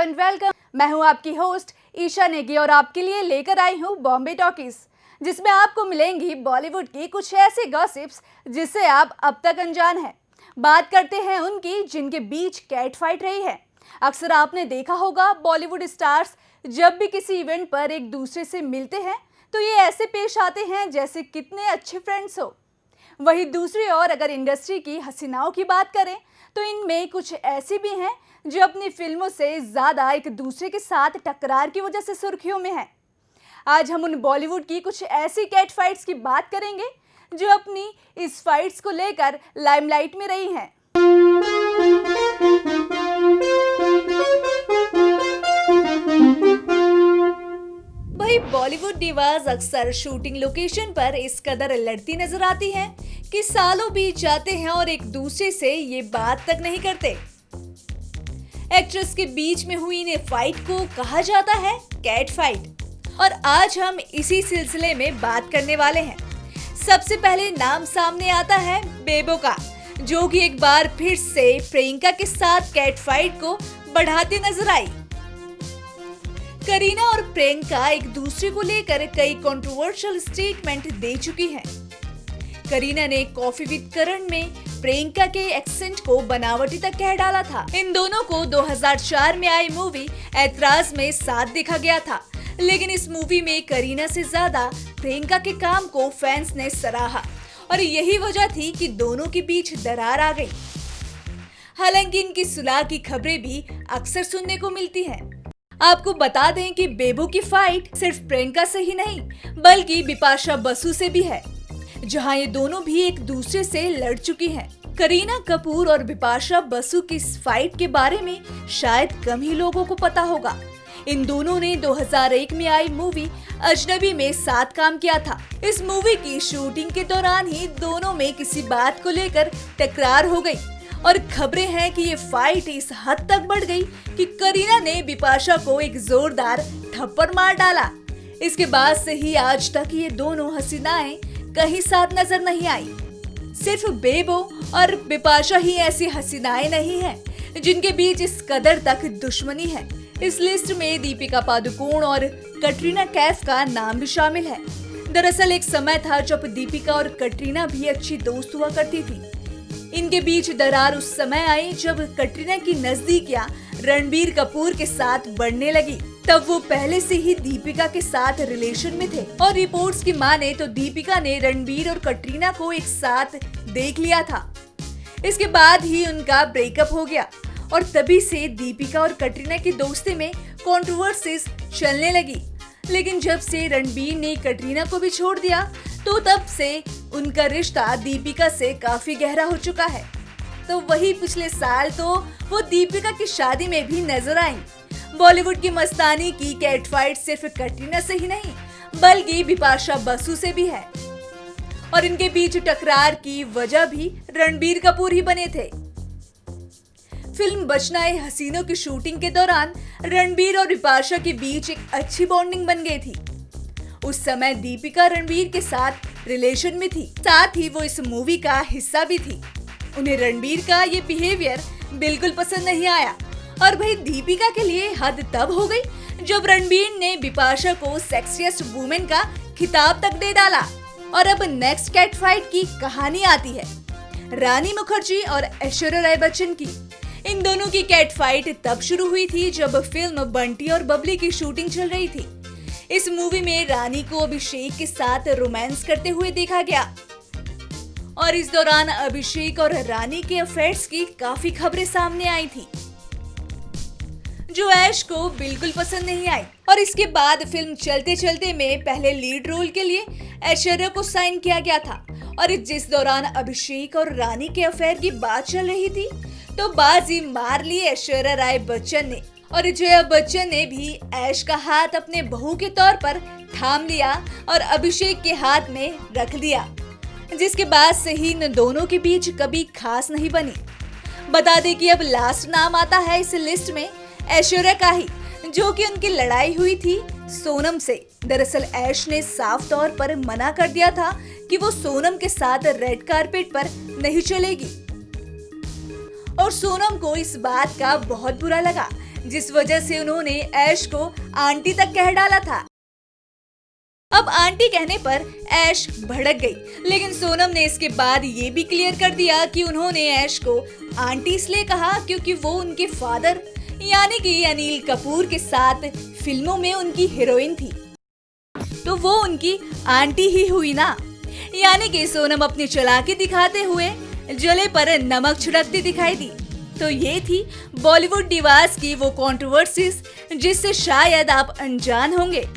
And welcome. मैं हूं आपकी होस्ट ईशा नेगी और आपके लिए लेकर आई हूं बॉम्बे टॉकीज, जिसमें आपको मिलेंगी बॉलीवुड की कुछ ऐसे गॉसिप्स जिससे आप अब तक अनजान हैं। बात करते हैं उनकी जिनके बीच कैट फाइट रही है। अक्सर आपने देखा होगा बॉलीवुड स्टार्स जब भी किसी इवेंट पर एक दूसरे से मिलते हैं तो ये ऐसे पेश आते हैं जैसे कितने अच्छे फ्रेंड्स हो। वहीं दूसरी ओर अगर इंडस्ट्री की हसीनाओं की बात करें तो इनमें कुछ ऐसी भी हैं जो अपनी फिल्मों से ज़्यादा एक दूसरे के साथ टकरार की वजह से सुर्खियों में हैं। आज हम उन बॉलीवुड की कुछ ऐसी कैट फाइट्स की बात करेंगे जो अपनी इस फाइट्स को लेकर लाइमलाइट में रही हैं। वही बॉलीवुड डिवास अक्सर शूटिंग लोकेशन पर इस कदर लड़ती नजर आती हैं कि सालों बीत जाते हैं और एक दूसरे से ये बात तक नहीं करते। एक्ट्रेस के बीच में हुई इन फाइट को कहा जाता है कैट फाइट, और आज हम इसी सिलसिले में बात करने वाले हैं। सबसे पहले नाम सामने आता है बेबो का, जो कि एक बार फिर से प्रियंका के साथ कैट फाइट को बढ़ाते नजर आई। करीना और प्रियंका एक दूसरे को लेकर कई कंट्रोवर्शियल स्टेटमेंट दे चुकी हैं। करीना ने कॉफी विद करण में प्रियंका के एक्सेंट को बनावटी तक कह डाला था। इन दोनों को 2004 में आई मूवी ऐतराज में साथ देखा गया था, लेकिन इस मूवी में करीना से ज्यादा प्रियंका के काम को फैंस ने सराहा और यही वजह थी कि दोनों के बीच दरार आ गई। हालांकि इनकी सुलह की खबरें भी अक्सर सुनने को मिलती हैं। आपको बता दें कि बेबो की फाइट सिर्फ प्रियंका से ही नहीं बल्कि बिपाशा बसु से भी है, जहां ये दोनों भी एक दूसरे से लड़ चुकी हैं। करीना कपूर और बिपाशा बसु की इस फाइट के बारे में शायद कम ही लोगों को पता होगा। इन दोनों ने 2001 में आई मूवी अजनबी में साथ काम किया था। इस मूवी की शूटिंग के दौरान ही दोनों में किसी बात को लेकर तकरार हो गई और खबरें हैं कि ये फाइट इस हद तक बढ़ गई कि करीना ने बिपाशा को एक जोरदार थप्पड़ मार डाला। इसके बाद से ही आज तक ये दोनों हसीनाएं कहीं साथ नजर नहीं आई। सिर्फ बेबो और बिपाशा ही ऐसी हसीनाएं नहीं हैं जिनके बीच इस कदर तक दुश्मनी है। इस लिस्ट में दीपिका पादुकोण और कटरीना कैफ का नाम भी शामिल है। दरअसल एक समय था जब दीपिका और कटरीना भी अच्छी दोस्त हुआ करती थी। इनके बीच दरार उस समय आई जब कटरीना की नजदीकियां रणबीर कपूर के साथ बढ़ने लगी। तब वो पहले से ही दीपिका के साथ रिलेशन में थे और रिपोर्ट्स की माने तो दीपिका ने रणबीर और कटरीना को एक साथ देख लिया था। इसके बाद ही उनका ब्रेकअप हो गया और तभी से दीपिका और कटरीना की दोस्ती में कंट्रोवर्सीज चलने लगी। लेकिन जब से रणबीर ने कटरीना को भी छोड़ दिया तो तब से उनका रिश्ता दीपिका से काफी गहरा हो चुका है। तो वही पिछले साल तो वो दीपिका की शादी में भी नजर आई। बॉलीवुड की मस्तानी की कैट फाइट सिर्फ कटरीना से ही नहीं बल्कि बिपाशा बसु से भी है और इनके बीच टकरार की वजह भी रणबीर कपूर ही बने थे। फिल्म बचना ए हसीनों की शूटिंग के दौरान रणबीर और बिपाशा के बीच एक अच्छी बॉन्डिंग बन गई थी। उस समय दीपिका रणबीर के साथ रिलेशन में थी, साथ ही वो इस मूवी का हिस्सा भी थी। उन्हें रणबीर का ये बिहेवियर बिल्कुल पसंद नहीं आया और भाई दीपिका के लिए हद तब हो गई जब रणबीर ने बिपाशा को सेक्सिएस्ट वुमेन का खिताब तक दे डाला। और अब नेक्स्ट कैट फाइट की कहानी आती है रानी मुखर्जी और ऐश्वर्या राय बच्चन की। इन दोनों की कैट फाइट तब शुरू हुई थी जब फिल्म बंटी और बबली की शूटिंग चल रही थी। इस मूवी में रानी को अभिषेक के साथ रोमांस करते हुए देखा गया और इस दौरान अभिषेक और रानी के अफेयर्स की काफी खबरें सामने आई थी जो ऐश को बिल्कुल पसंद नहीं आई। और इसके बाद फिल्म चलते चलते में पहले लीड रोल के लिए ऐश्वर्या को साइन किया गया था और जिस दौरान अभिषेक और रानी के अफेयर की बात चल रही थी तो बाजी मार ली ऐश्वर्या राय बच्चन ने और जया बच्चन ने भी ऐश का हाथ अपने बहू के तौर पर थाम लिया और अभिषेक के हाथ में रख दिया, जिसके बाद से ही इन दोनों के बीच कभी खास नहीं बनी। बता दें कि अब लास्ट नाम आता है इस लिस्ट में ऐश्वर्या का ही, जो कि उनकी लड़ाई हुई थी सोनम से। दरअसल ऐश ने साफ तौर पर मना कर दिया था कि वो सोनम के साथ रेड कारपेट पर नहीं चलेगी और सोनम को इस बात का बहुत बुरा लगा, जिस वजह से उन्होंने ऐश को आंटी तक कह डाला था। अब आंटी कहने पर ऐश भड़क गई, लेकिन सोनम ने इसके बाद ये भी क्लियर कर दिया कि उन्होंने ऐश को आंटी इसलिए कहा क्योंकि वो उनके फादर यानी कि अनिल कपूर के साथ फिल्मों में उनकी हीरोइन थी, तो वो उनकी आंटी ही हुई ना। यानी कि सोनम अपनी चालाकी दिखाते हुए जले पर नमक छिड़कती दिखाई दी। तो ये थी बॉलीवुड डिवास की वो कंट्रोवर्सीज जिससे शायद आप अनजान होंगे।